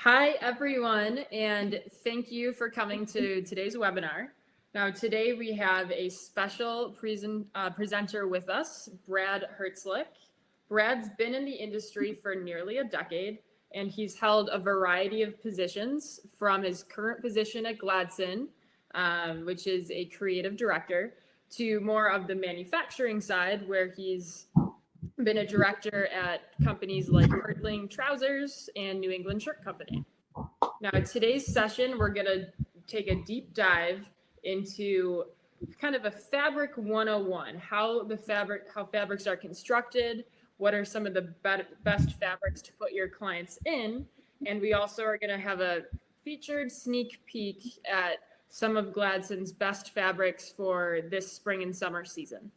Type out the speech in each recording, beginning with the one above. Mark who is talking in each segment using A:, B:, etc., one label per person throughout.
A: Hi, everyone, and thank you for coming to today's webinar. Now, today we have a special presenter with us, Brad Herzlich. Brad's been in the industry for nearly a decade, and he's held a variety of positions from his current position at Gladson, which is a creative director, to more of the manufacturing side, where he's been a director at companies like Hertling Trousers and New England Shirt Company. Now, today's session, we're going to take a deep dive into kind of a fabric 101, how fabrics are constructed, what are some of the best fabrics to put your clients in, and we also are going to have a featured sneak peek at some of Gladson's best fabrics for this spring and summer season.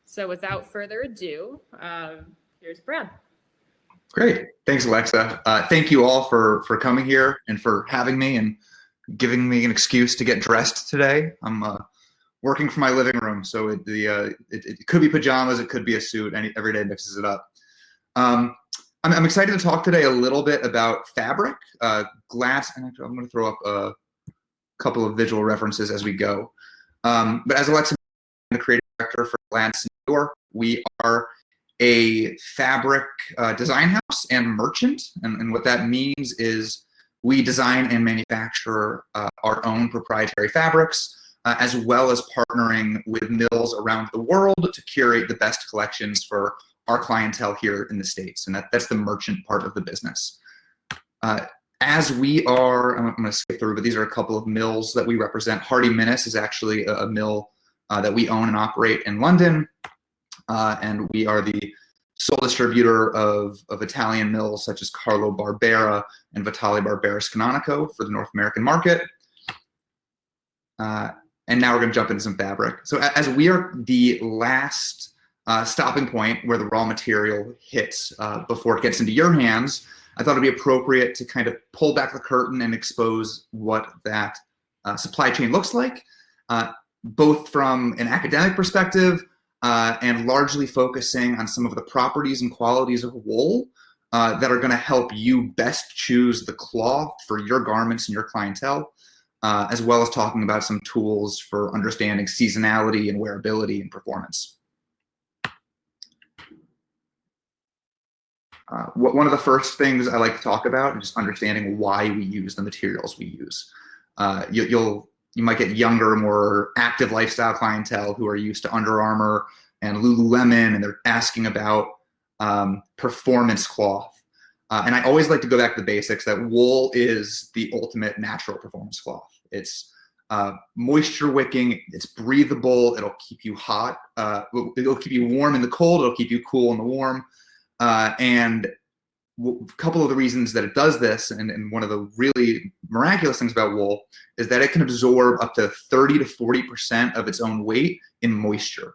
A: So without further ado, here's Brad.
B: Great. Thanks, Alexa. Thank you all for coming here and for having me and giving me an excuse to get dressed today. I'm working from my living room, so it could be pajamas, it could be a suit. Every day mixes it up. I'm excited to talk today a little bit about fabric, glass, and actually I'm going to throw up a couple of visual references as we go. But as Alexa, I'm the creative director for Gladson New York. We are a fabric design house and merchant, and what that means is we design and manufacture our own proprietary fabrics, as well as partnering with mills around the world to curate the best collections for our clientele here in the States, and that's the merchant part of the business. As we are, I'm going to skip through, but these are a couple of mills that we represent. Hardy Minnis is actually a mill that we own and operate in London. And we are the sole distributor of Italian mills such as Carlo Barbera and Vitale Barberis Canonico for the North American market. And now we're going to jump into some fabric. So as we are the last stopping point where the raw material hits before it gets into your hands, I thought it'd be appropriate to kind of pull back the curtain and expose what that supply chain looks like, both from an academic perspective, and largely focusing on some of the properties and qualities of wool that are going to help you best choose the cloth for your garments and your clientele, as well as talking about some tools for understanding seasonality and wearability and performance. One of the first things I like to talk about is just understanding why we use the materials we use. You might get younger, more active lifestyle clientele who are used to Under Armour and Lululemon, and they're asking about performance cloth. And I always like to go back to the basics that wool is the ultimate natural performance cloth. It's moisture wicking, it's breathable, it'll keep you hot, it'll keep you warm in the cold, it'll keep you cool in the warm. And a couple of the reasons that it does this, and one of the really miraculous things about wool, is that it can absorb up to 30 to 40% of its own weight in moisture.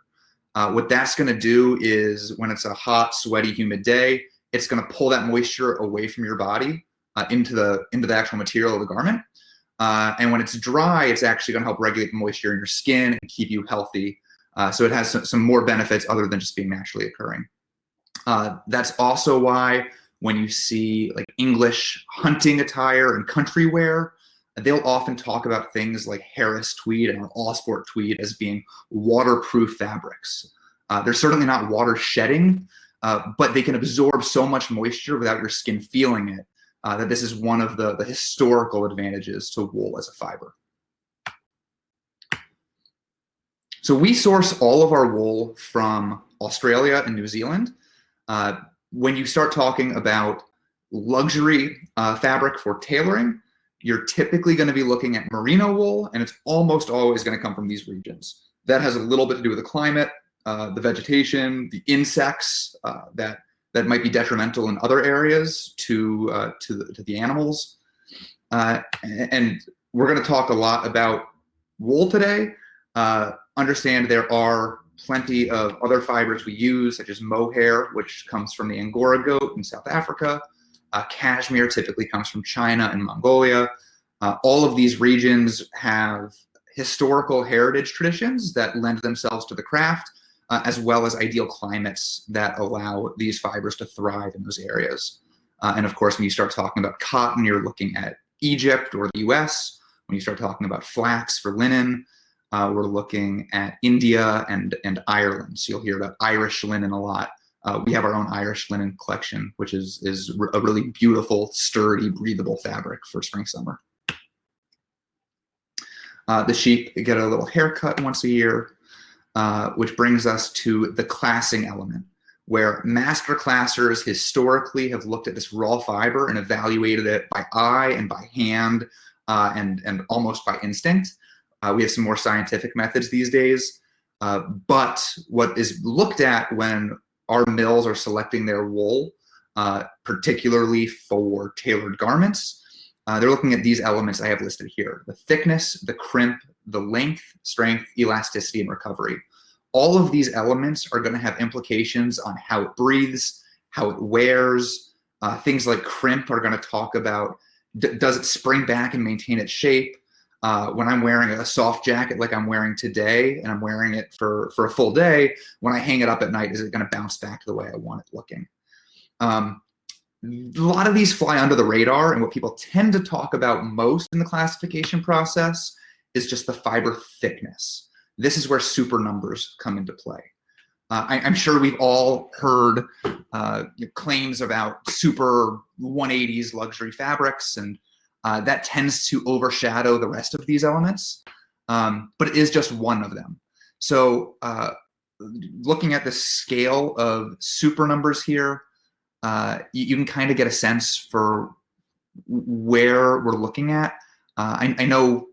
B: What that's going to do is when it's a hot, sweaty, humid day, it's going to pull that moisture away from your body into the actual material of the garment. And when it's dry, it's actually going to help regulate the moisture in your skin and keep you healthy. So it has some more benefits other than just being naturally occurring. That's also why when you see like English hunting attire and country wear, they'll often talk about things like Harris tweed and Allsport tweed as being waterproof fabrics. They're certainly not water shedding, but they can absorb so much moisture without your skin feeling it, that this is one of the historical advantages to wool as a fiber. So we source all of our wool from Australia and New Zealand. When you start talking about luxury fabric for tailoring, you're typically going to be looking at merino wool, and it's almost always going to come from these regions. That has a little bit to do with the climate, the vegetation, the insects that might be detrimental in other areas to the animals. And we're going to talk a lot about wool today. Understand there are plenty of other fibers we use, such as mohair, which comes from the Angora goat in South Africa. Cashmere typically comes from China and Mongolia. All of these regions have historical heritage traditions that lend themselves to the craft, as well as ideal climates that allow these fibers to thrive in those areas. And of course, when you start talking about cotton, you're looking at Egypt or the US. When you start talking about flax for linen, we're looking at India and Ireland. So you'll hear about Irish linen a lot. We have our own Irish linen collection, which is a really beautiful, sturdy, breathable fabric for spring, summer. The sheep get a little haircut once a year, which brings us to the classing element, where master classers historically have looked at this raw fiber and evaluated it by eye and by hand and almost by instinct. We have some more scientific methods these days, but what is looked at when our mills are selecting their wool, particularly for tailored garments, they're looking at these elements I have listed here: the thickness, the crimp, the length, strength, elasticity, and recovery. All of these elements are going to have implications on how it breathes, how it wears. Things like crimp are going to talk about, does it spring back and maintain its shape? When I'm wearing a soft jacket like I'm wearing today, and I'm wearing it for a full day, when I hang it up at night, is it going to bounce back to the way I want it looking? A lot of these fly under the radar, and what people tend to talk about most in the classification process is just the fiber thickness. This is where super numbers come into play. I'm sure we've all heard claims about super 180s luxury fabrics, and that tends to overshadow the rest of these elements, but it is just one of them. So looking at the scale of super numbers here, you can kind of get a sense for where we're looking at. I know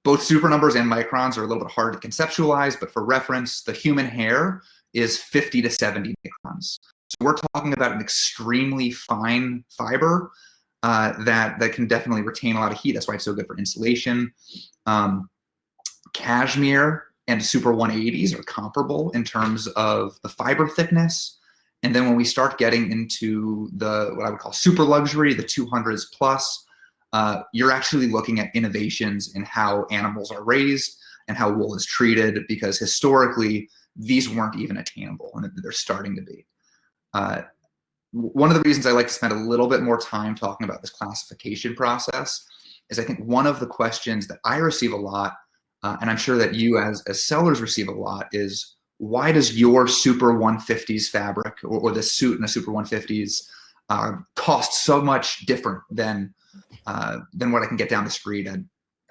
B: both super numbers and microns are a little bit hard to conceptualize, but for reference, the human hair is 50 to 70 microns. So we're talking about an extremely fine fiber that can definitely retain a lot of heat. That's why it's so good for insulation. Cashmere and super 180s are comparable in terms of the fiber thickness. And then when we start getting into what I would call super luxury, the 200s plus, you're actually looking at innovations in how animals are raised and how wool is treated, because historically these weren't even attainable, and they're starting to be. One of the reasons I like to spend a little bit more time talking about this classification process is I think one of the questions that I receive a lot, and I'm sure that you as sellers receive a lot, is why does your super 150s fabric or the suit in the super 150s cost so much different than what I can get down the street at,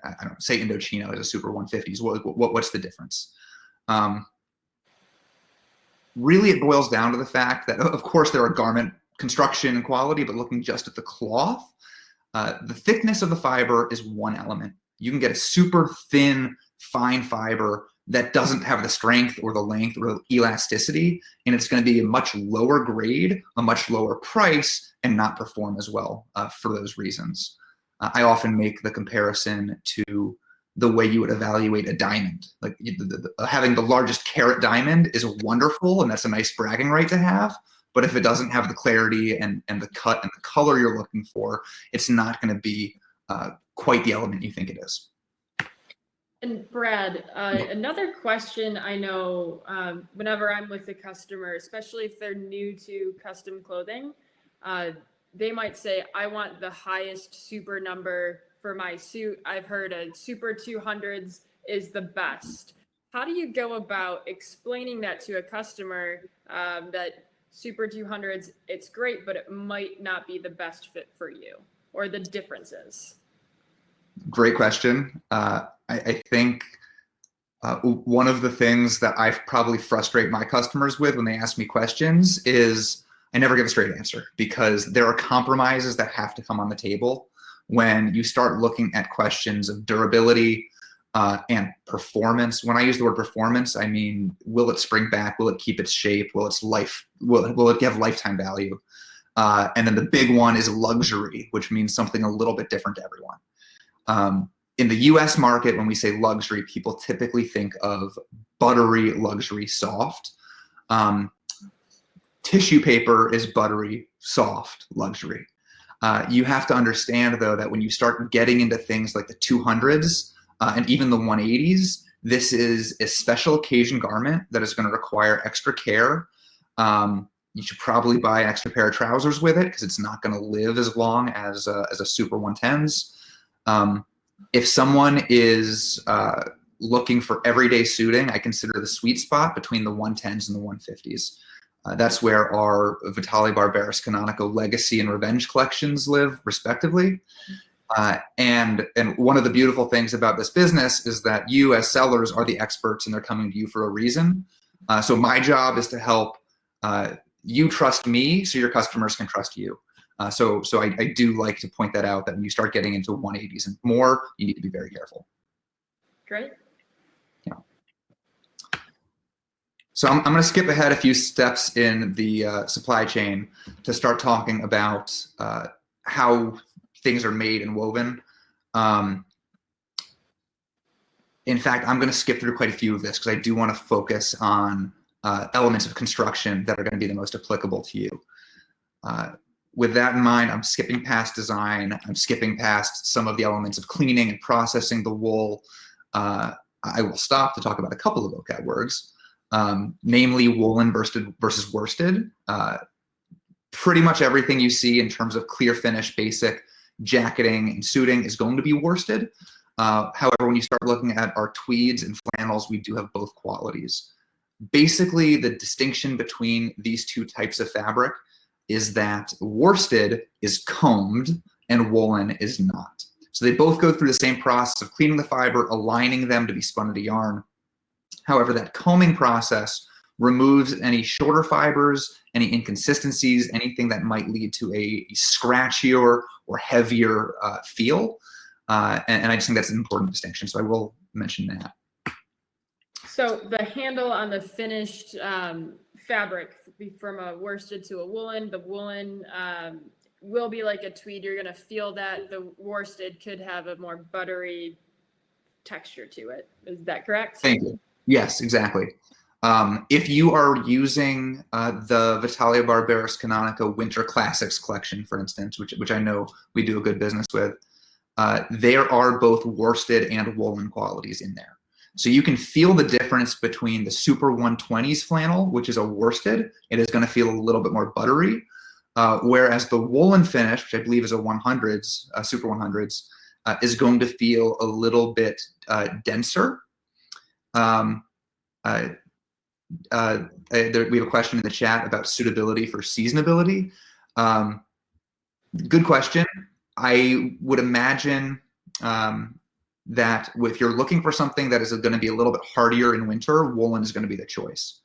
B: I don't know, say Indochino is a super 150s. What's the difference? Really, it boils down to the fact that, of course, there are garment construction and quality, but looking just at the cloth, the thickness of the fiber is one element. You can get a super thin, fine fiber that doesn't have the strength or the length or the elasticity, and it's going to be a much lower grade, a much lower price, and not perform as well for those reasons. I often make the comparison to the way you would evaluate a diamond. Like having the largest carat diamond is wonderful, and that's a nice bragging right to have. But if it doesn't have the clarity and the cut and the color you're looking for, it's not going to be quite the element you think it is.
A: And Brad, another question I know whenever I'm with a customer, especially if they're new to custom clothing, they might say, I want the highest super number for my suit. I've heard a super 200s is the best. How do you go about explaining that to a customer that super 200s, it's great, but it might not be the best fit for you, or the differences?
B: Great question. I think one of the things that I probably frustrate my customers with when they ask me questions is I never give a straight answer, because there are compromises that have to come on the table when you start looking at questions of durability and performance. When I use the word performance, I mean, will it spring back? Will it keep its shape? Will it have lifetime value? And then the big one is luxury, which means something a little bit different to everyone. In the US market, when we say luxury, people typically think of buttery luxury soft. Tissue paper is buttery soft luxury. You have to understand, though, that when you start getting into things like the 200s and even the 180s, this is a special occasion garment that is going to require extra care. You should probably buy an extra pair of trousers with it because it's not going to live as long as a Super 110s. If someone is looking for everyday suiting, I consider the sweet spot between the 110s and the 150s. That's where our Vitaly Barberis Canonico Legacy and Revenge collections live, respectively. And one of the beautiful things about this business is that you, as sellers, are the experts, and they're coming to you for a reason. So my job is to help you trust me, so your customers can trust you. So I do like to point that out, that when you start getting into 180s and more, you need to be very careful.
A: Great.
B: Yeah. So I'm going to skip ahead a few steps in the supply chain to start talking about how things are made and woven. In fact, I'm going to skip through quite a few of this because I do want to focus on elements of construction that are going to be the most applicable to you. With that in mind, I'm skipping past design. I'm skipping past some of the elements of cleaning and processing the wool. I will stop to talk about a couple of vocab words, namely woolen versus worsted. Pretty much everything you see in terms of clear finish, basic jacketing and suiting is going to be worsted. However, when you start looking at our tweeds and flannels, we do have both qualities. Basically, the distinction between these two types of fabric is that worsted is combed and woolen is not. So they both go through the same process of cleaning the fiber, aligning them to be spun into yarn. However, that combing process removes any shorter fibers, any inconsistencies, anything that might lead to a scratchier or heavier feel. And I just think that's an important distinction, so I will mention that.
A: So the handle on the finished fabric, from a worsted to a woolen, the woolen will be like a tweed. You're going to feel that. The worsted could have a more buttery texture to it. Is that correct?
B: Thank you. Yes, exactly. If you are using the Vitaly Barberis Canonico Winter Classics collection, for instance, which I know we do a good business with, there are both worsted and woolen qualities in there. So you can feel the difference between the Super 120s flannel, which is a worsted. It is going to feel a little bit more buttery, whereas the woolen finish, which I believe is a 100s, Super 100s, is going to feel a little bit denser. We have a question in the chat about suitability for seasonability. Good question. I would imagine that if you're looking for something that is going to be a little bit hardier in winter, woolen is going to be the choice.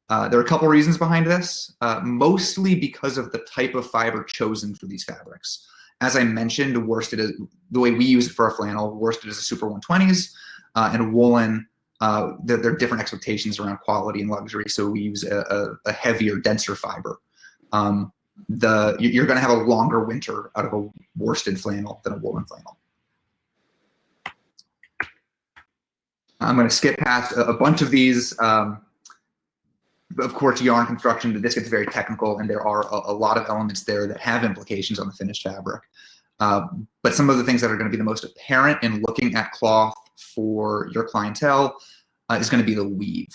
B: There are a couple reasons behind this, mostly because of the type of fiber chosen for these fabrics. As I mentioned, worsted is the way we use it for a flannel. Worsted is a Super 120s, and woolen, there are different expectations around quality and luxury, so we use a heavier, denser fiber. You're going to have a longer winter out of a worsted flannel than a woolen flannel. I'm going to skip past a bunch of these. Of course, yarn construction, this gets very technical, and there are a lot of elements there that have implications on the finished fabric. But some of the things that are going to be the most apparent in looking at cloth for your clientele is going to be the weave.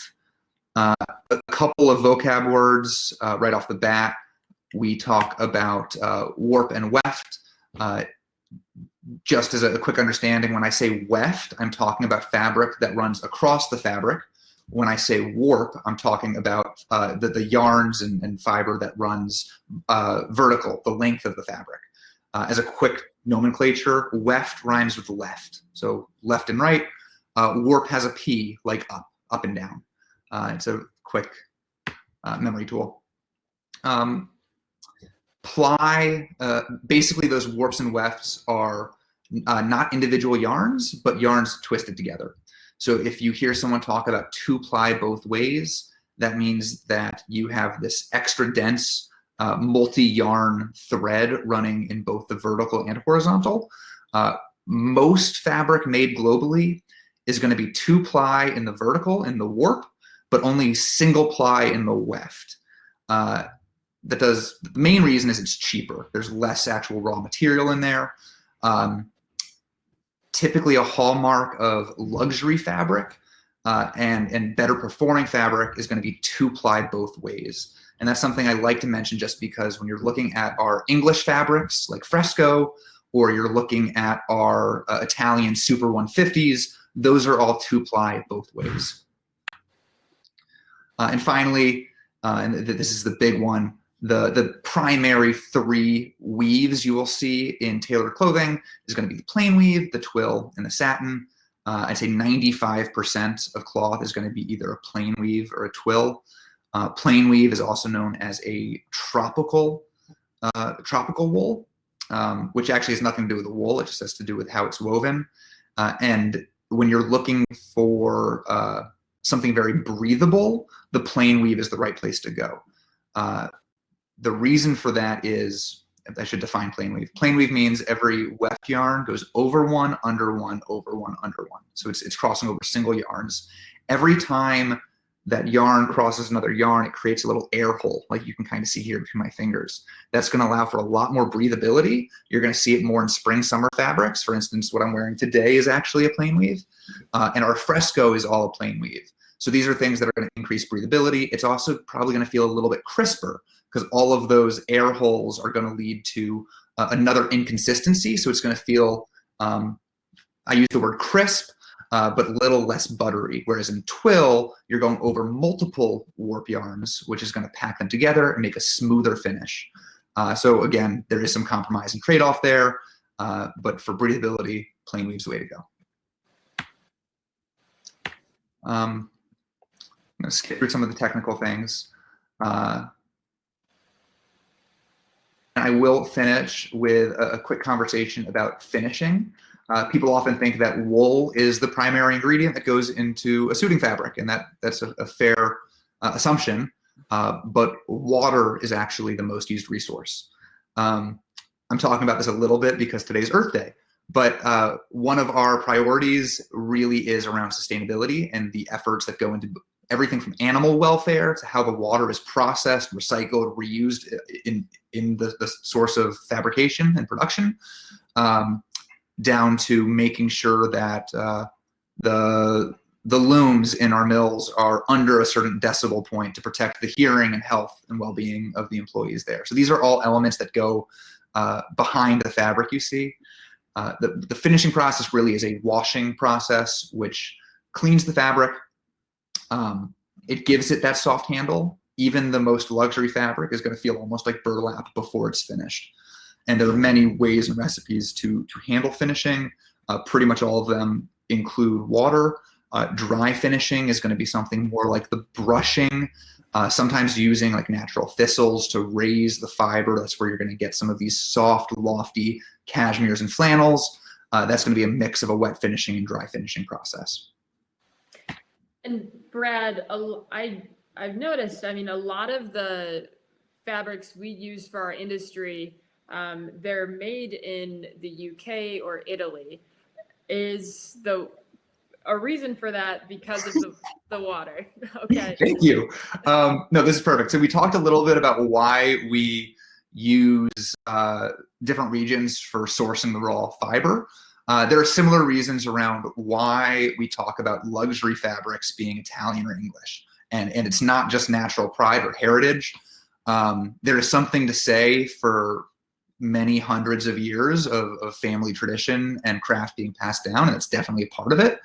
B: A couple of vocab words right off the bat. We talk about warp and weft. Just as a quick understanding, when I say weft, I'm talking about fabric that runs across the fabric. When I say warp, I'm talking about the yarns and fiber that runs vertical, the length of the fabric. As a quick nomenclature, weft rhymes with left. So left and right. Warp has a P, like up and down. It's a quick memory tool. Ply, basically those warps and wefts are not individual yarns, but yarns twisted together. So if you hear someone talk about 2-ply both ways, that means that you have this extra dense multi-yarn thread running in both the vertical and horizontal. Most fabric made globally is going to be 2-ply in the vertical, in the warp, but only single-ply in the weft. The main reason is it's cheaper. There's less actual raw material in there. Typically a hallmark of luxury fabric and better performing fabric is going to be 2-ply both ways. And that's something I like to mention just because when you're looking at our English fabrics like Fresco, or you're looking at our Italian Super 150s, those are all 2-ply both ways. And finally, and this is the big one, the primary 3 weaves you will see in tailored clothing is going to be the plain weave, the twill, and the satin. I'd say 95% of cloth is going to be either a plain weave or a twill. Plain weave is also known as a tropical wool, which actually has nothing to do with the wool. It just has to do with how it's woven. And when you're looking for something very breathable, the plain weave is the right place to go. The reason for that is, I should define plain weave. Plain weave means every weft yarn goes over one, under one, over one, under one. So it's crossing over single yarns. Every time that yarn crosses another yarn, it creates a little air hole, like you can kind of see here between my fingers. That's going to allow for a lot more breathability. You're going to see it more in spring, summer fabrics. For instance, what I'm wearing today is actually a plain weave, and our Fresco is all a plain weave. So these are things that are going to increase breathability. It's also probably going to feel a little bit crisper because all of those air holes are going to lead to another inconsistency. So it's going to feel, I use the word crisp, but a little less buttery. Whereas in twill, you're going over multiple warp yarns, which is going to pack them together and make a smoother finish. So again, there is some compromise and trade-off there, but for breathability, plain weave's the way to go. I'm going to skip through some of the technical things. I will finish with a quick conversation about finishing. People often think that wool is the primary ingredient that goes into a suiting fabric, and that's a fair assumption, but water is actually the most used resource. I'm talking about this a little bit because today's Earth Day, but one of our priorities really is around sustainability and the efforts that go into everything from animal welfare to how the water is processed, recycled, reused in the source of fabrication and production, down to making sure that the looms in our mills are under a certain decibel point to protect the hearing and health and well-being of the employees there. So these are all elements that go behind the fabric you see. The finishing process really is a washing process, which cleans the fabric. It gives it that soft handle. Even the most luxury fabric is going to feel almost like burlap before it's finished. And there are many ways and recipes to handle finishing. Pretty much all of them include water. Dry finishing is going to be something more like the brushing, sometimes using like natural thistles to raise the fiber. That's where you're going to get some of these soft, lofty cashmeres and flannels. That's going to be a mix of a wet finishing and dry finishing process.
A: And Brad, I've noticed, I mean, a lot of the fabrics we use for our industry, they're made in the UK or Italy. Is a reason for that because of the water? Okay.
B: Thank you. No, this is perfect. So we talked a little bit about why we use different regions for sourcing the raw fiber. There are similar reasons around why we talk about luxury fabrics being Italian or English. And it's not just natural pride or heritage. There is something to say for many hundreds of years of family tradition and craft being passed down, and it's definitely a part of it.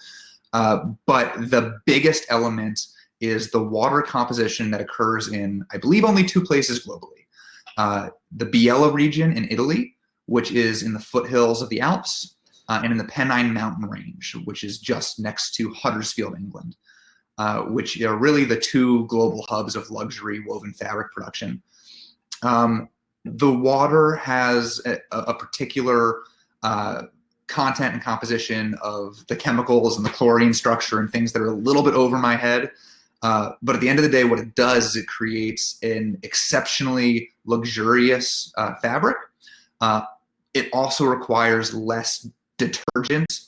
B: But the biggest element is the water composition that occurs in, I believe, only 2 places globally. The Biella region in Italy, which is in the foothills of the Alps, and in the Pennine Mountain Range, which is just next to Huddersfield, England, which are really the 2 global hubs of luxury woven fabric production. The water has a particular content and composition of the chemicals and the chlorine structure and things that are a little bit over my head. But at the end of the day, what it does is it creates an exceptionally luxurious fabric. It also requires less detergent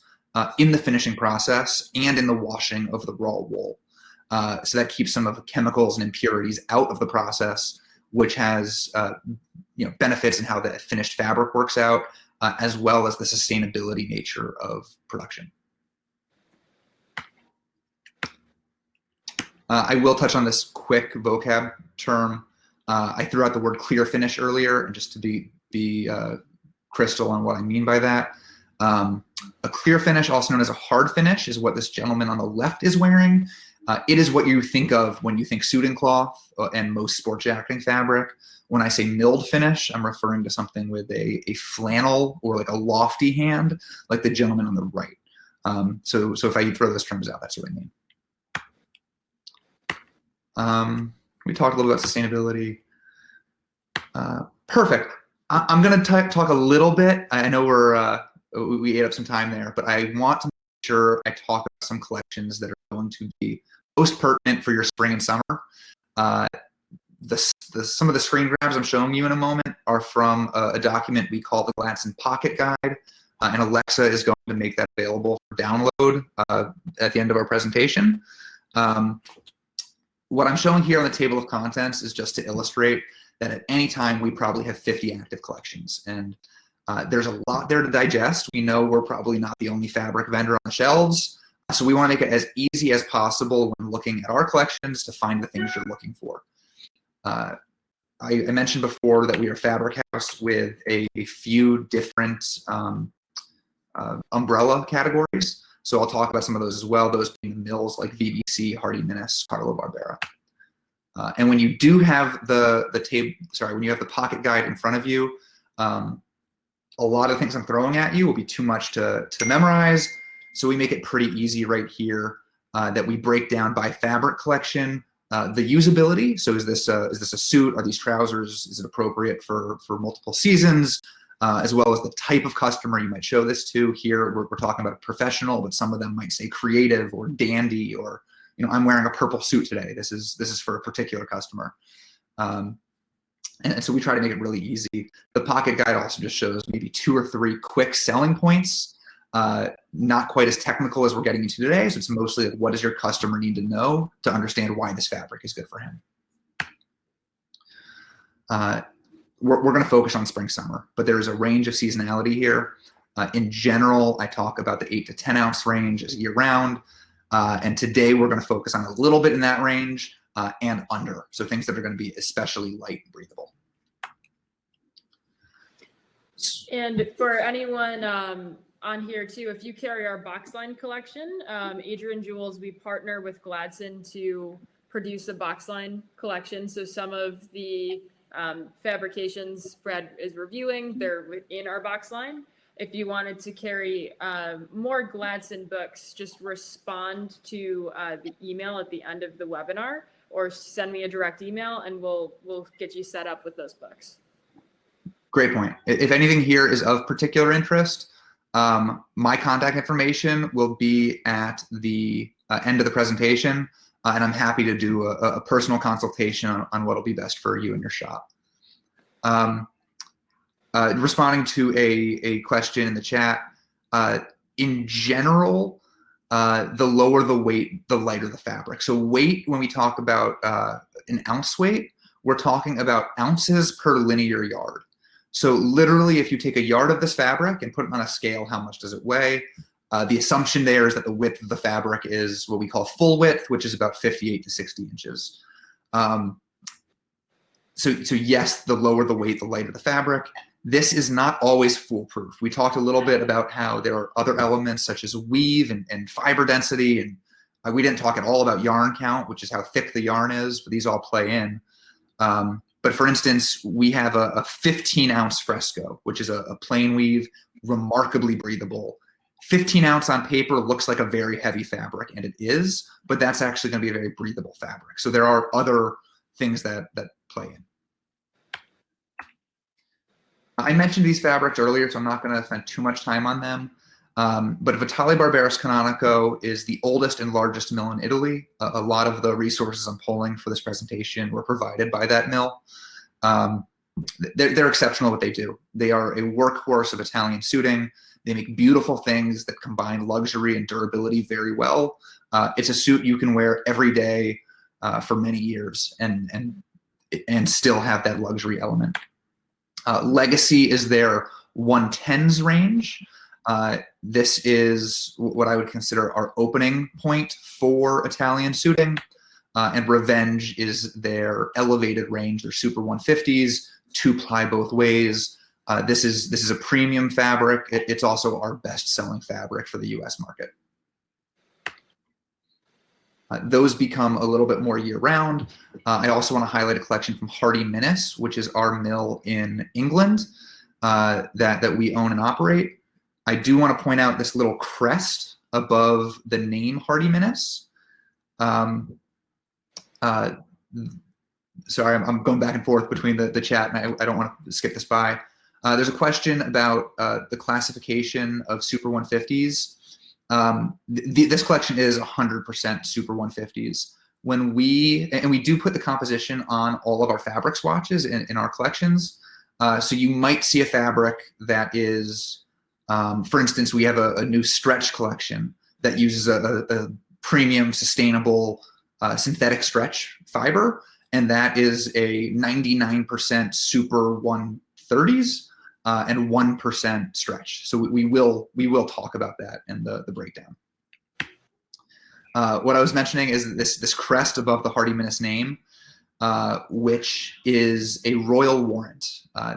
B: in the finishing process and in the washing of the raw wool. So that keeps some of the chemicals and impurities out of the process, which has benefits in how the finished fabric works out, as well as the sustainability nature of production. I will touch on this quick vocab term. I threw out the word clear finish earlier, and just to be crystal on what I mean by that. A clear finish, also known as a hard finish, is what this gentleman on the left is wearing. It is what you think of when you think suiting cloth and most sport jacketing fabric. When I say milled finish, I'm referring to something with a flannel or like a lofty hand, like the gentleman on the right. So if I throw those terms out, that's what I mean. We talked a little about sustainability. Perfect. I'm going to talk a little bit. I know we ate up some time there, but I want to make sure I talk about some collections that are going to be most pertinent for your spring and summer. Some of the screen grabs I'm showing you in a moment are from a document we call the Gladson Pocket Guide, and Alexa is going to make that available for download at the end of our presentation. What I'm showing here on the table of contents is just to illustrate that at any time we probably have 50 active collections, and there's a lot there to digest. We know we're probably not the only fabric vendor on the shelves, so we want to make it as easy as possible when looking at our collections to find the things you're looking for. I mentioned before that we are a fabric house with a few different umbrella categories, so I'll talk about some of those as well, those being mills like VBC, Hardy Minnis, Carlo Barbera. And when you do have when you have the pocket guide in front of you, a lot of things I'm throwing at you will be too much to memorize, so we make it pretty easy right here that we break down by fabric collection, the usability. So is this a suit? Are these trousers? Is it appropriate for multiple seasons? As well as the type of customer you might show this to. Here we're talking about a professional, but some of them might say creative or dandy, or I'm wearing a purple suit today. This is for a particular customer. And so we try to make it really easy. The pocket guide also just shows maybe 2 or 3 quick selling points, not quite as technical as we're getting into today. So it's mostly like, what does your customer need to know to understand why this fabric is good for him? We're going to focus on spring summer, but there is a range of seasonality here. In general, I talk about the 8 to 10 ounce range as year round. And today we're going to focus on a little bit in that range and under. So things that are going to be especially light and breathable.
A: And for anyone on here too, if you carry our box line collection, Adrian Jewels, we partner with Gladson to produce a box line collection. So some of the fabrications Brad is reviewing, they're in our box line. If you wanted to carry more Gladson books, just respond to the email at the end of the webinar, or send me a direct email, and we'll get you set up with those books.
B: Great point. If anything here is of particular interest, my contact information will be at the end of the presentation, and I'm happy to do a personal consultation on what will be best for you and your shop. Responding to a question in the chat, in general, the lower the weight, the lighter the fabric. So weight, when we talk about an ounce weight, we're talking about ounces per linear yard. So literally, if you take a yard of this fabric and put it on a scale, how much does it weigh? The assumption there is that the width of the fabric is what we call full width, which is about 58 to 60 inches. So yes, the lower the weight, the lighter the fabric. This is not always foolproof. We talked a little bit about how there are other elements such as weave and fiber density, and we didn't talk at all about yarn count, which is how thick the yarn is, but these all play in. But for instance, we have a 15 ounce fresco, which is a plain weave, remarkably breathable. 15 ounce on paper looks like a very heavy fabric, and it is, but that's actually going to be a very breathable fabric. So there are other things that play in. I mentioned these fabrics earlier, so I'm not going to spend too much time on them. But Vitale Barberis Canonico is the oldest and largest mill in Italy. A lot of the resources I'm pulling for this presentation were provided by that mill. They're exceptional at what they do. They are a workhorse of Italian suiting. They make beautiful things that combine luxury and durability very well. It's a suit you can wear every day for many years and still have that luxury element. Legacy is their 110s range. This is what I would consider our opening point for Italian suiting. and Revenge is their elevated range, their Super 150s, 2-ply both ways. This is a premium fabric. It's also our best-selling fabric for the U.S. market. Those become a little bit more year-round. I also want to highlight a collection from Hardy Minnis, which is our mill in England that we own and operate. I do want to point out this little crest above the name Hardy Minnis. Sorry, I'm going back and forth between the chat, and I don't want to skip this by. There's a question about the classification of Super 150s. This collection is 100% Super 150s. When we do put the composition on all of our fabric swatches in our collections. So you might see a fabric that is, for instance, we have a new stretch collection that uses a premium sustainable synthetic stretch fiber, and that is a 99% Super 130s. And 1% stretch. So we will talk about that in the breakdown. What I was mentioning is this crest above the Hardy Minnis name, which is a royal warrant.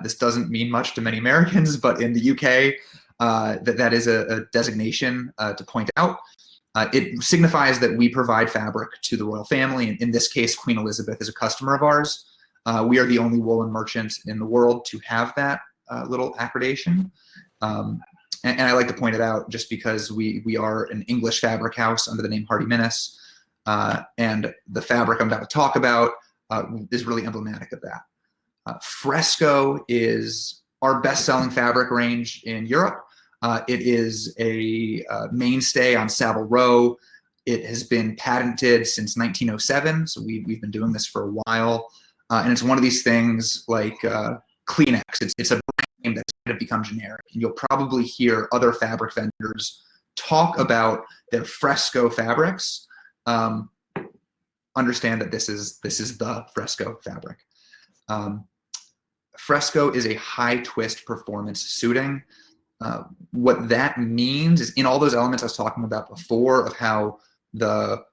B: This doesn't mean much to many Americans, but in the UK, that is a designation to point out. It signifies that we provide fabric to the royal family. And in this case, Queen Elizabeth is a customer of ours. We are the only woolen merchant in the world to have that little accreditation. And I like to point it out just because we are an English fabric house under the name Hardy Minnis, and the fabric I'm about to talk about is really emblematic of that. Fresco is our best-selling fabric range in Europe. It is a mainstay on Savile Row. It has been patented since 1907, so we've been doing this for a while. And it's one of these things like Kleenex. It's a brand name that's going to become generic. And you'll probably hear other fabric vendors talk about their Fresco fabrics. Understand that this is the Fresco fabric. Fresco is a high twist performance suiting. What that means is in all those elements I was talking about before of how the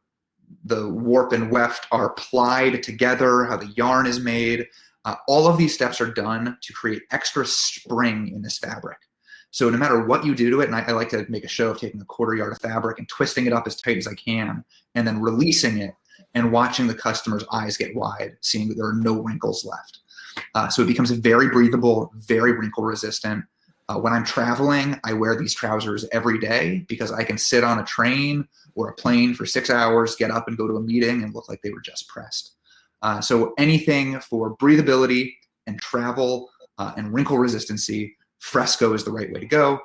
B: warp and weft are applied together, how the yarn is made. All of these steps are done to create extra spring in this fabric. So no matter what you do to it, and I like to make a show of taking a 1/4 yard of fabric and twisting it up as tight as I can, and then releasing it and watching the customer's eyes get wide, seeing that there are no wrinkles left. So it becomes very breathable, very wrinkle resistant. When I'm traveling, I wear these trousers every day because I can sit on a train or a plane for 6 hours, get up and go to a meeting and look like they were just pressed. So anything for breathability and travel and wrinkle resistancy, Fresco is the right way to go.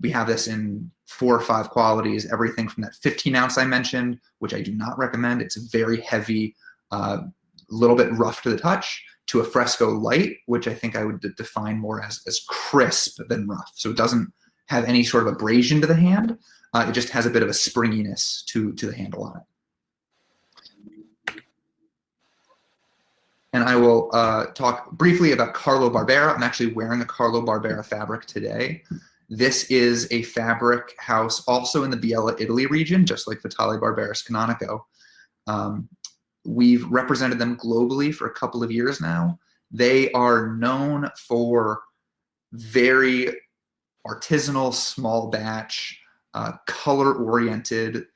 B: We have this in 4 or 5 qualities, everything from that 15 ounce I mentioned, which I do not recommend. It's very heavy, a little bit rough to the touch, to a Fresco light, which I think I would define more as crisp than rough. So it doesn't have any sort of abrasion to the hand. It just has a bit of a springiness to the handle on it. And I will talk briefly about Carlo Barbera. I'm actually wearing a Carlo Barbera fabric today. This is a fabric house also in the Biella, Italy region, just like Vitale Barberis Canonico. We've represented them globally for a couple of years now. They are known for very artisanal, small batch, color-oriented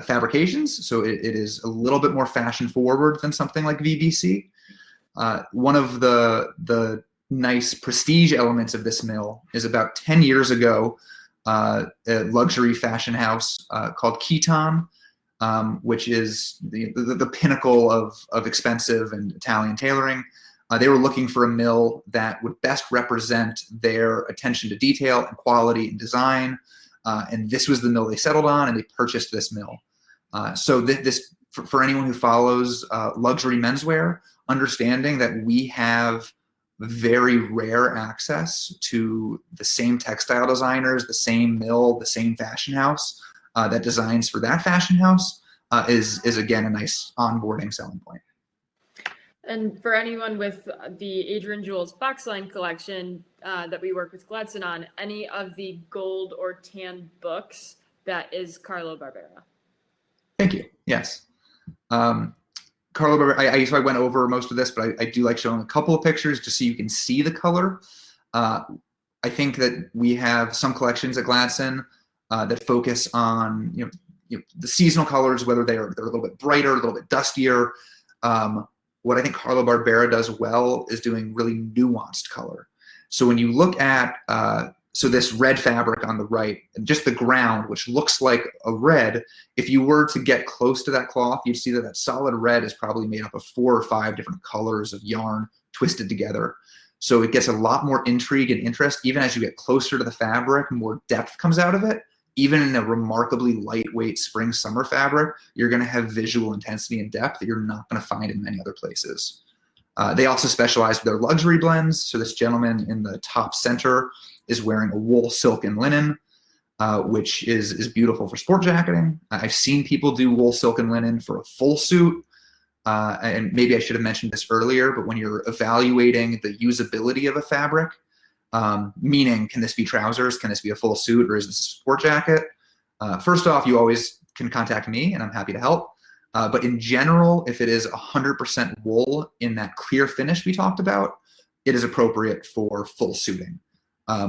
B: fabrications. So it is a little bit more fashion forward than something like VBC. One of the nice prestige elements of this mill is about 10 years ago, a luxury fashion house called Kiton, which is the pinnacle of expensive and Italian tailoring. They were looking for a mill that would best represent their attention to detail and quality and design. And this was the mill they settled on, and they purchased this mill. So this for anyone who follows luxury menswear, understanding that we have very rare access to the same textile designers, the same mill, the same fashion house that designs for that fashion house is again a nice onboarding selling point.
A: And for anyone with the Adrian Jules Boxline collection that we work with Gladson on, any of the gold or tan books, that is Carlo Barbera.
B: Thank you. Yes. Carlo, so I went over most of this, but I do like showing a couple of pictures just so you can see the color. I think that we have some collections at Gladson that focus on the seasonal colors, whether they're a little bit brighter, a little bit dustier. What I think Carlo Barbera does well is doing really nuanced color. So when you look at so this red fabric on the right, and just the ground, which looks like a red, if you were to get close to that cloth, you'd see that that solid red is probably made up of 4 or 5 different colors of yarn twisted together. So it gets a lot more intrigue and interest. Even as you get closer to the fabric, more depth comes out of it. Even in a remarkably lightweight spring summer fabric, you're going to have visual intensity and depth that you're not going to find in many other places. They also specialize with their luxury blends. So this gentleman in the top center is wearing a wool, silk, and linen, which is beautiful for sport jacketing. I've seen people do wool, silk, and linen for a full suit. And maybe I should have mentioned this earlier, but when you're evaluating the usability of a fabric, meaning can this be trousers, can this be a full suit, or is this a sport jacket? First off, you always can contact me and I'm happy to help. But in general, if it is 100% wool in that clear finish we talked about, it is appropriate for full suiting,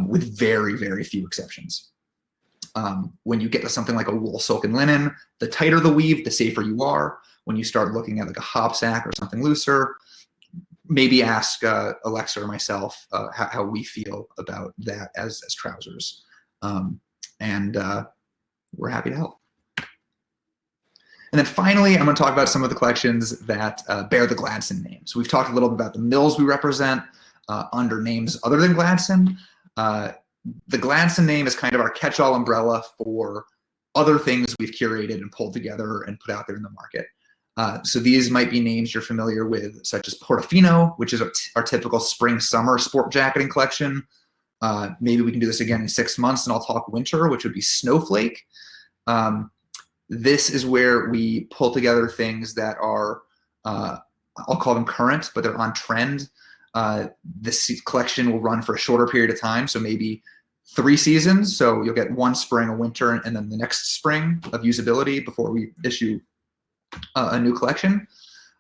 B: with very, very few exceptions. When you get to something like a wool, silk, and linen, the tighter the weave, the safer you are. When you start looking at like a hop sack or something looser, maybe ask Alexa or myself how we feel about that as trousers. And we're happy to help. And then finally, I'm going to talk about some of the collections that bear the Gladson name. So we've talked a little bit about the mills we represent under names other than Gladson. The Gladson name is kind of our catch-all umbrella for other things we've curated and pulled together and put out there in the market. So these might be names you're familiar with, such as Portofino, which is our typical spring-summer sport jacketing collection. Maybe we can do this again in 6 months and I'll talk winter, which would be Snowflake. This is where we pull together things that are, I'll call them current, but they're on trend. This collection will run for a shorter period of time, so maybe 3 seasons. So you'll get 1 spring, a winter, and then the next spring of usability before we issue a new collection.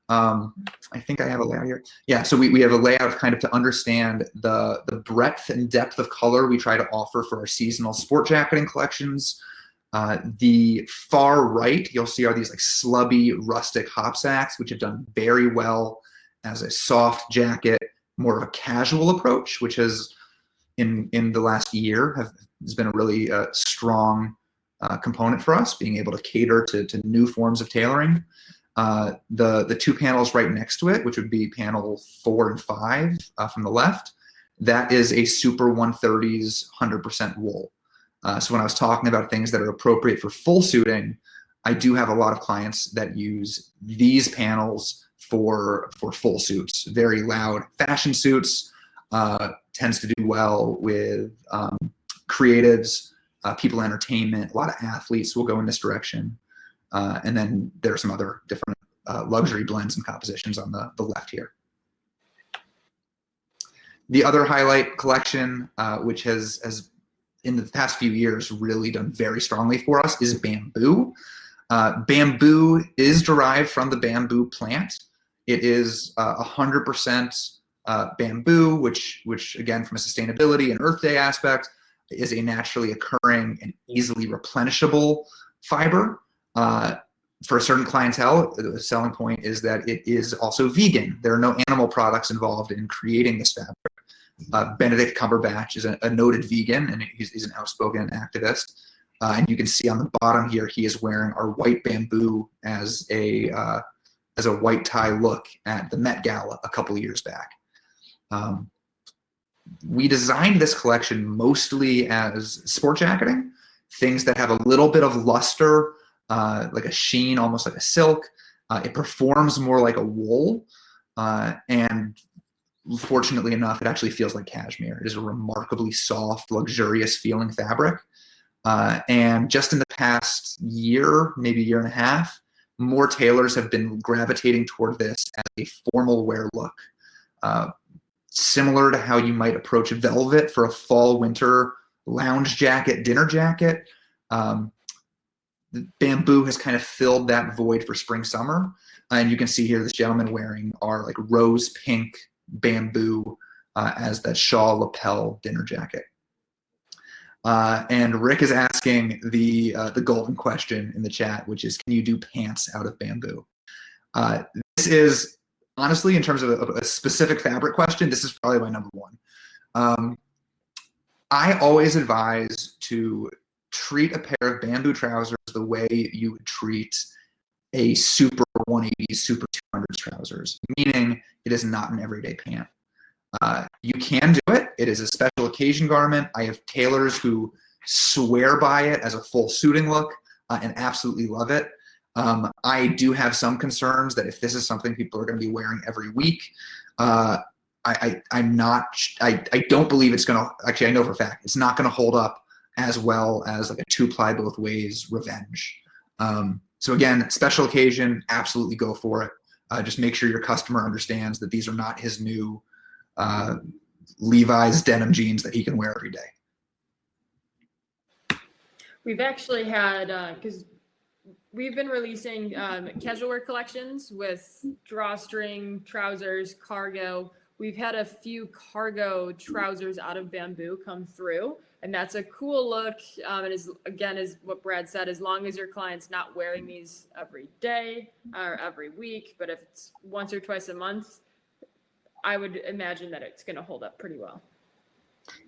B: I think I have a layout here. Yeah, so we have a layout kind of to understand the breadth and depth of color we try to offer for our seasonal sport jacketing collections. The far right, you'll see are these like slubby, rustic hop sacks, which have done very well as a soft jacket, more of a casual approach, which has in the last year has been a really strong component for us, being able to cater to new forms of tailoring. The 2 panels right next to it, which would be panel 4 and 5 from the left, that is a Super 130s 100% wool. So when I was talking about things that are appropriate for full suiting, I do have a lot of clients that use these panels for full suits. Very loud fashion suits, tends to do well with creatives, people entertainment. A lot of athletes will go in this direction. And then there are some other different luxury blends and compositions on the left here. The other highlight collection, which has in the past few years really done very strongly for us, is bamboo. Bamboo is derived from the bamboo plant. It is 100% bamboo, which again, from a sustainability and Earth Day aspect, is a naturally occurring and easily replenishable fiber. For a certain clientele, the selling point is that it is also vegan. There are no animal products involved in creating this fabric. Benedict Cumberbatch is a noted vegan, and he's an outspoken activist. And you can see on the bottom here, he is wearing our white bamboo as a white tie look at the Met Gala a couple of years back. We designed this collection mostly as sport jacketing, things that have a little bit of luster, like a sheen, almost like a silk. It performs more like a wool, and fortunately enough, it actually feels like cashmere. It is a remarkably soft, luxurious feeling fabric. And just in the past year, maybe year and a half, more tailors have been gravitating toward this as a formal wear look. Similar to how you might approach velvet for a fall, winter lounge jacket, dinner jacket. Bamboo has kind of filled that void for spring, summer. And you can see here this gentleman wearing our like rose pink bamboo as that shawl lapel dinner jacket. And Rick is asking the golden question in the chat, which is, can you do pants out of bamboo? This is honestly, in terms of a specific fabric question, this is probably my number one. I always advise to treat a pair of bamboo trousers the way you would treat a Super 180s, Super 200s trousers, meaning it is not an everyday pant. You can do it. It is a special occasion garment. I have tailors who swear by it as a full suiting look and absolutely love it. I do have some concerns that if this is something people are going to be wearing every week, I don't believe it's going to, actually I know for a fact, it's not going to hold up as well as like a 2-ply both ways Revenge. So again, special occasion, absolutely go for it. Just make sure your customer understands that these are not his new Levi's denim jeans that he can wear every day.
A: We've actually had, because we've been releasing casual wear collections with drawstring trousers, cargo. We've had a few cargo trousers out of bamboo come through, and that's a cool look. And is what Brad said, as long as your client's not wearing these every day or every week, but if it's once or twice a month, I would imagine that it's going to hold up pretty well.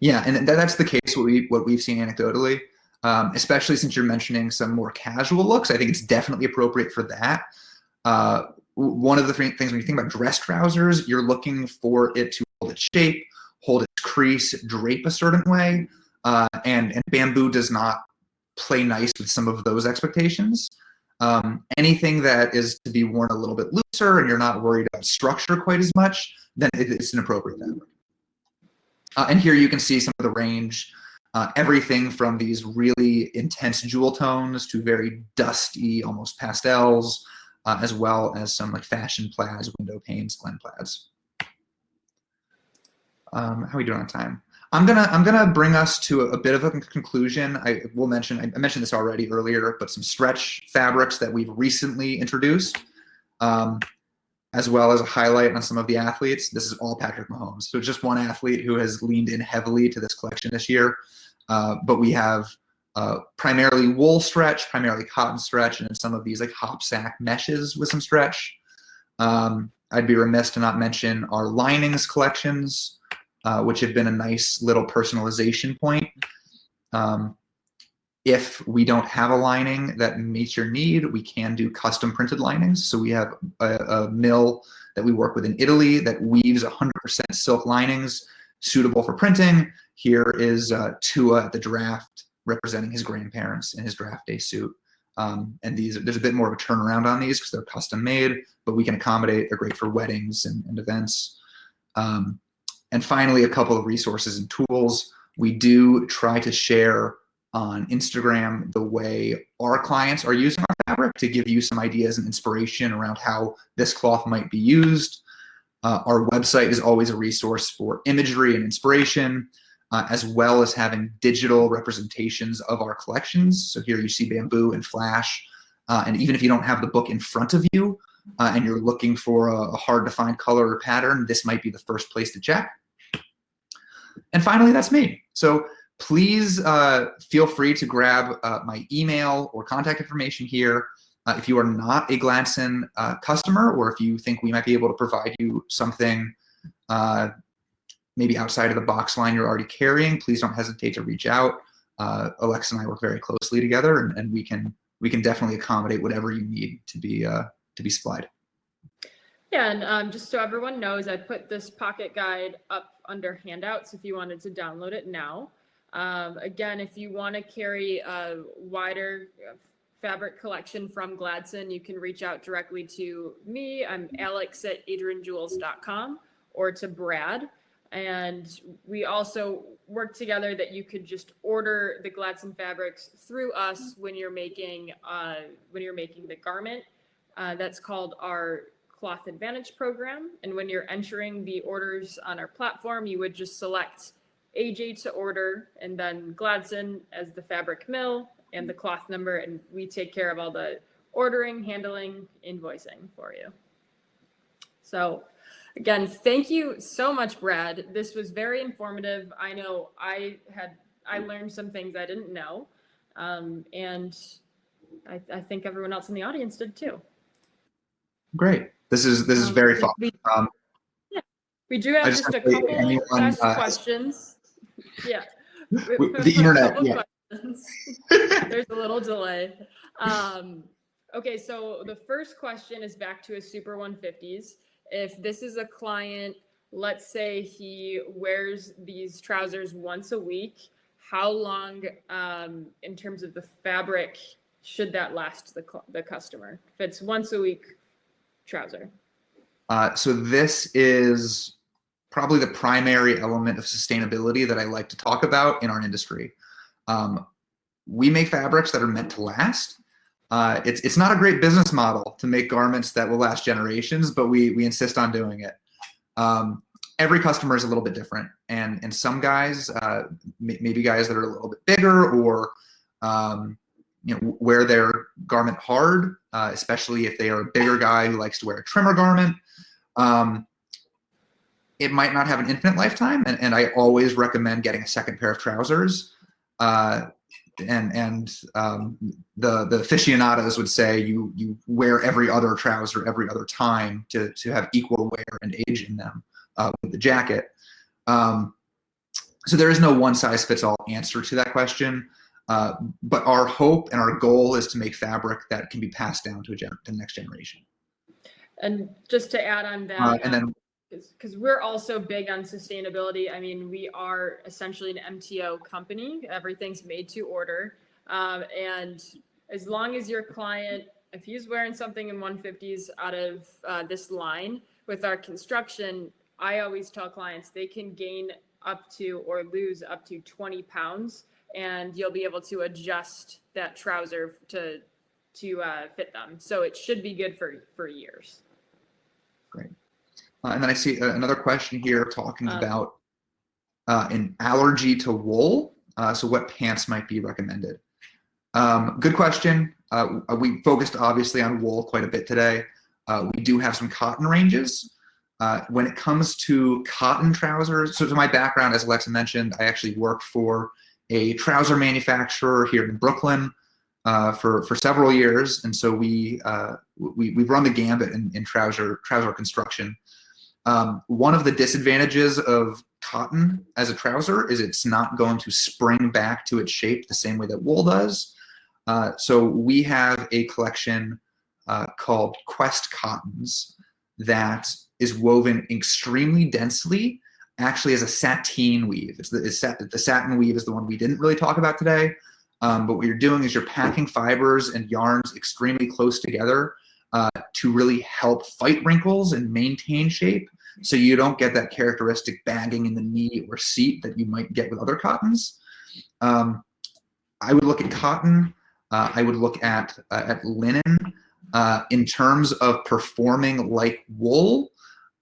A: Yeah,
B: and that's the case what we've seen anecdotally, especially since you're mentioning some more casual looks. I think it's definitely appropriate for that. One of the things when you think about dress trousers, you're looking for it to hold its shape, hold its crease, drape a certain way, and bamboo does not play nice with some of those expectations. Anything that is to be worn a little bit looser and you're not worried about structure quite as much, then it's an appropriate fabric. And here you can see some of the range, everything from these really intense jewel tones to very dusty, almost pastels, as well as some like fashion plaids, window panes, Glen plaids. How are we doing on time? I'm gonna bring us to a bit of a conclusion. I mentioned this already earlier, but some stretch fabrics that we've recently introduced, as well as a highlight on some of the athletes. This is all Patrick Mahomes. So just one athlete who has leaned in heavily to this collection this year. But we have primarily wool stretch, primarily cotton stretch, and then some of these like hop sack meshes with some stretch. I'd be remiss to not mention our linings collections, which have been a nice little personalization point. If we don't have a lining that meets your need, we can do custom printed linings. So we have a mill that we work with in Italy that weaves 100% silk linings suitable for printing. Here is Tua at the draft representing his grandparents in his draft day suit. And there's a bit more of a turnaround on these because they're custom made, but we can accommodate. They're great for weddings and events. And finally, a couple of resources and tools. We do try to share on Instagram the way our clients are using our fabric to give you some ideas and inspiration around how this cloth might be used. Our website is always a resource for imagery and inspiration, as well as having digital representations of our collections. So here you see bamboo and flash. And even if you don't have the book in front of you and you're looking for a hard to find color or pattern, this might be the first place to check. And finally, that's me. So please feel free to grab my email or contact information here. If you are not a Gladson customer, or if you think we might be able to provide you something maybe outside of the box line you're already carrying, please don't hesitate to reach out. Alexa and I work very closely together, and we can definitely accommodate whatever you need to be supplied.
A: Yeah, and just so everyone knows, I put this pocket guide up under handouts if you wanted to download it now. Again, if you want to carry a wider fabric collection from Gladson, you can reach out directly to me. I'm alex@adrianjewels.com, or to Brad. And we also work together that you could just order the Gladson fabrics through us when you're making the garment. That's called our Cloth Advantage program. And when you're entering the orders on our platform, you would just select AJ to order, and then Gladson as the fabric mill and the cloth number, and we take care of all the ordering, handling, invoicing for you. So again, thank you so much, Brad. This was very informative. I know I learned some things I didn't know. And I think everyone else in the audience did too.
B: Great. This is very fun.
A: We do have just a couple last questions. Yeah.
B: The internet. Yeah.
A: There's a little delay. Okay, so the first question is back to a Super 150s. If this is a client, let's say he wears these trousers once a week, how long, in terms of the fabric, should that last the customer? If it's once a week trouser.
B: So this is probably the primary element of sustainability that I like to talk about in our industry. We make fabrics that are meant to last. It's not a great business model to make garments that will last generations, but we insist on doing it. Every customer is a little bit different, and some guys, maybe guys that are a little bit bigger, or wear their garment hard, especially if they are a bigger guy who likes to wear a trimmer garment. It might not have an infinite lifetime, and I always recommend getting a second pair of trousers. The aficionados would say you wear every other trouser every other time to have equal wear and age in them with the jacket. So there is no one-size-fits-all answer to that question, but our hope and our goal is to make fabric that can be passed down to the next generation.
A: And just to add on that,
B: and then,
A: because we're also big on sustainability. I mean, we are essentially an MTO company. Everything's made to order. And as long as your client, if he's wearing something in 150s out of this line with our construction, I always tell clients they can gain up to or lose up to 20 pounds, and you'll be able to adjust that trouser to fit them. So it should be good for years.
B: Great. And then I see another question here talking about an allergy to wool. So what pants might be recommended? Good question. We focused obviously on wool quite a bit today. We do have some cotton ranges. When it comes to cotton trousers, so to my background, as Alexa mentioned, I actually worked for a trouser manufacturer here in Brooklyn for several years, and so we've run the gambit in trouser construction. One of the disadvantages of cotton as a trouser is it's not going to spring back to its shape the same way that wool does. So we have a collection called Quest Cottons that is woven extremely densely, actually as a sateen weave. The satin weave is the one we didn't really talk about today. But what you're doing is you're packing fibers and yarns extremely close together to really help fight wrinkles and maintain shape, so you don't get that characteristic bagging in the knee or seat that you might get with other cottons. I would look at cotton. I would look at linen. In terms of performing like wool,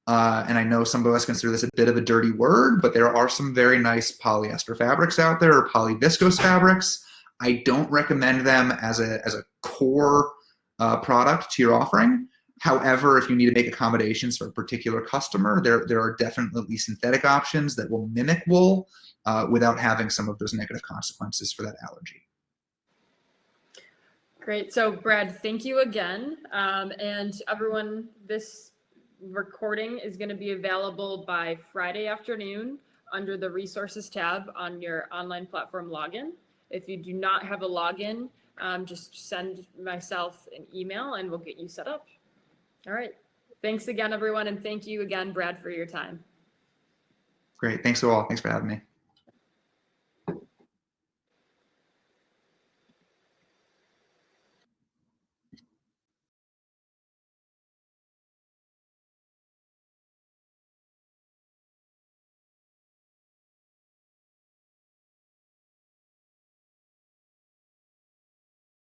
B: and I know some of us consider this a bit of a dirty word, but there are some very nice polyester fabrics out there, or polyviscose fabrics. I don't recommend them as a core product to your offering. However, if you need to make accommodations for a particular customer, there are definitely synthetic options that will mimic wool without having some of those negative consequences for that allergy.
A: Great. So Brad, thank you again. And everyone, this recording is going to be available by Friday afternoon under the resources tab on your online platform login. If you do not have a login, just send myself an email and we'll get you set up. All right. Thanks again, everyone. And thank you again, Brad, for your time.
B: Great. Thanks to all. Thanks for having me.